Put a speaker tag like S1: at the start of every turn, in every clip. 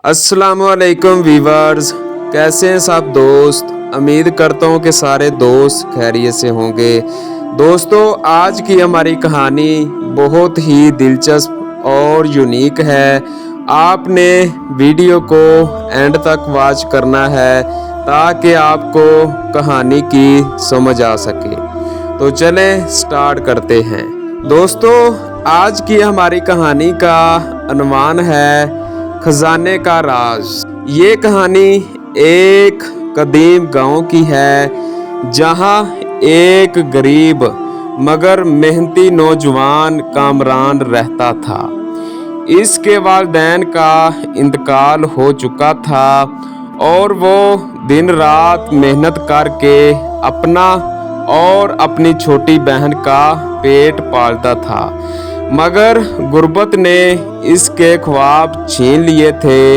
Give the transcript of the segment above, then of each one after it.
S1: अस्सलामुअलैकुम वीवर्स, कैसे हैं सब दोस्त। उम्मीद करता हूँ कि सारे दोस्त खैरियत से होंगे। दोस्तों, आज की हमारी कहानी बहुत ही दिलचस्प और यूनिक है। आपने वीडियो को एंड तक वॉच करना है ताकि आपको कहानी की समझ आ सके। तो चलें स्टार्ट करते हैं। दोस्तों, आज की हमारी कहानी का अनवान है खजाने का राज। ये कहानी एक कदीम गांव की है जहां एक गरीब मगर मेहनती नौजवान कामरान रहता था। इसके वालिदैन का इंतकाल हो चुका था और वो दिन रात मेहनत करके अपना और अपनी छोटी बहन का पेट पालता था, मगर गुर्बत ने इसके ख्वाब छीन लिए थे।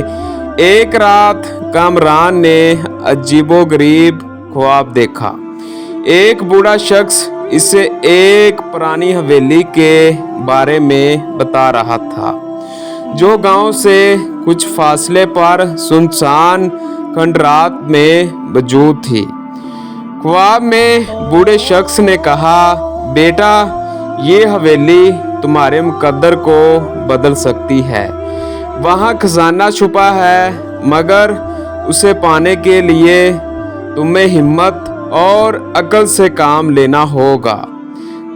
S1: एक रात कामरान ने अजीबोगरीब ख्वाब देखा। एक बूढ़ा शख्स इसे एक पुरानी हवेली के बारे में बता रहा था जो गांव से कुछ फासले पर सुनसान खंडरात में मौजूद थी। ख्वाब में बूढ़े शख्स ने कहा, बेटा, ये हवेली तुम्हारे मुकद्दर को बदल सकती है। वहाँ खजाना छुपा है, मगर उसे पाने के लिए तुम्हें हिम्मत और अक्ल से काम लेना होगा।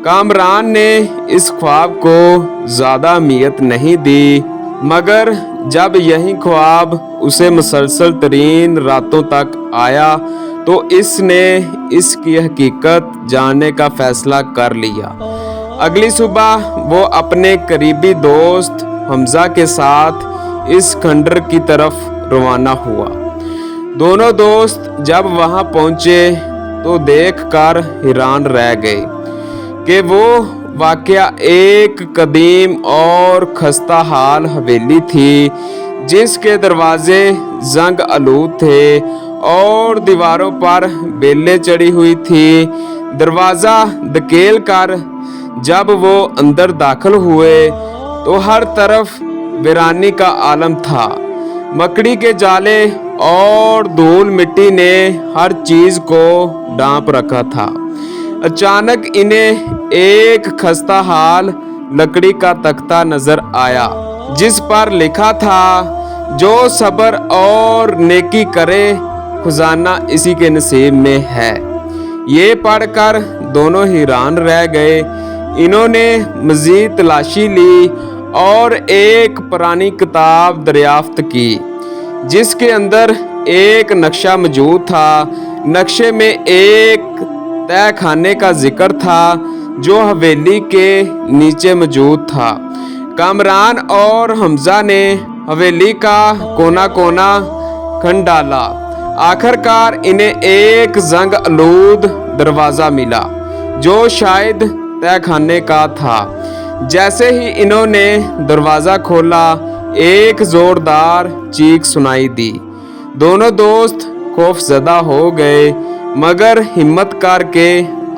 S1: कामरान ने इस ख्वाब को ज़्यादा अहमियत नहीं दी, मगर जब यही ख्वाब उसे मुसलसल तरीन रातों तक आया तो इसने इसकी हकीकत जानने का फैसला कर लिया। अगली सुबह वो अपने करीबी दोस्त हमजा के साथ इस खंडर की तरफ रवाना हुआ। दोनों दोस्त जब वहां पहुंचे तो देखकर हैरान रह गए कि वो वाकया एक कदीम और खस्ता हाल हवेली थी जिसके दरवाजे जंग आलूद थे और दीवारों पर बेलें चढ़ी हुई थी। दरवाज़ा धकेल कर जब वो अंदर दाखिल हुए तो हर तरफ वीरानी का आलम था। मकड़ी के जाले और धूल मिट्टी ने हर चीज़ को ढांप रखा था। अचानक इन्हें एक खस्ता हाल लकड़ी का तख्ता नजर आया जिस पर लिखा था, जो सब्र और नेकी करे खजाना इसी के नसीब में है। ये पढ़कर दोनों हैरान रह गए। इन्होंने मजीद तलाशी ली और एक पुरानी किताब दरियाफ्त की जिसके अंदर एक नक्शा मौजूद था। नक्शे में एक तय खाने का जिक्र था जो हवेली के नीचे मौजूद था। कामरान और हमजा ने हवेली का कोना कोना खन डाला। आखिरकार इन्हें एक जंग आलूद दरवाज़ा मिला जो शायद तहखाने का था। जैसे ही इन्होंने दरवाज़ा खोला, एक ज़ोरदार चीख सुनाई दी। दोनों दोस्त खौफजदा हो गए, मगर हिम्मत करके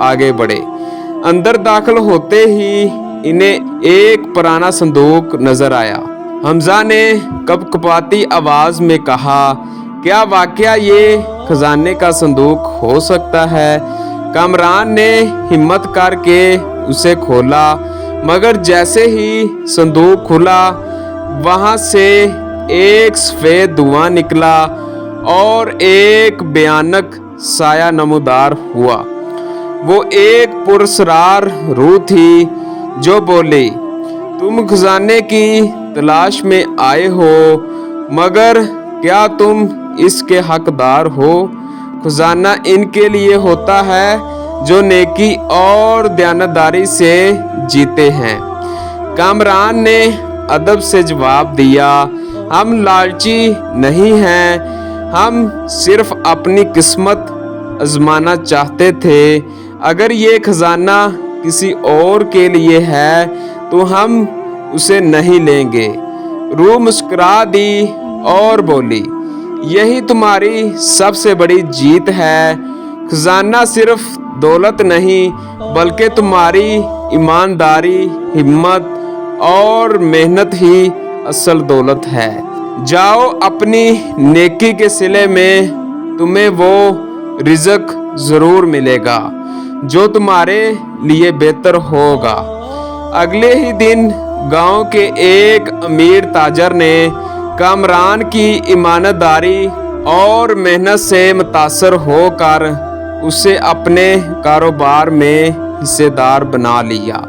S1: आगे बढ़े। अंदर दाखिल होते ही इन्हें एक पुराना संदूक नजर आया। हमजा ने कपकपाती आवाज़ में कहा, क्या वाकया ये खजाने का संदूक हो सकता है? कामरान ने हिम्मत करके उसे खोला, मगर जैसे ही संदूक खुला वहां से एक सफ़ेद धुआं निकला और एक भयानक साया नमूदार हुआ। वो एक पुरस्रार रूह थी जो बोली, तुम खजाने की तलाश में आए हो, मगर क्या तुम इसके हकदार हो? खजाना इनके लिए होता है जो नेकी और दयानतदारी से जीते हैं। कामरान ने अदब से जवाब दिया, हम लालची नहीं हैं, हम सिर्फ अपनी किस्मत आजमाना चाहते थे। अगर ये खजाना किसी और के लिए है तो हम उसे नहीं लेंगे। रूह मुस्कुरा दी और बोली, यही तुम्हारी सबसे बड़ी जीत है। खजाना सिर्फ दौलत नहीं बल्कि तुम्हारी ईमानदारी, हिम्मत और मेहनत ही असल दौलत है। जाओ अपनी नेकी के सिले में तुम्हें वो रिज़्क ज़रूर मिलेगा जो तुम्हारे लिए बेहतर होगा। अगले ही दिन गांव के एक अमीर ताजर ने कामरान की ईमानदारी और मेहनत से मुतासर होकर उसे अपने कारोबार में हिस्सेदार बना लिया।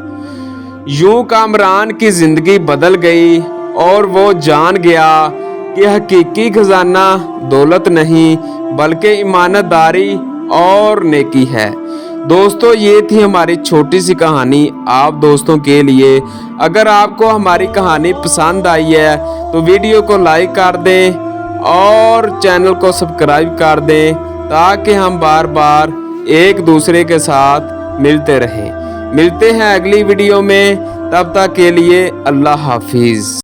S1: यूं कामरान की ज़िंदगी बदल गई और वो जान गया कि हकीकी खजाना दौलत नहीं बल्कि ईमानदारी और नेकी है। दोस्तों, ये थी हमारी छोटी सी कहानी आप दोस्तों के लिए। अगर आपको हमारी कहानी पसंद आई है तो वीडियो को लाइक कर दें और चैनल को सब्सक्राइब कर दें ताकि हम बार बार एक दूसरे के साथ मिलते रहें। मिलते हैं अगली वीडियो में, तब तक के लिए अल्लाह हाफिज़।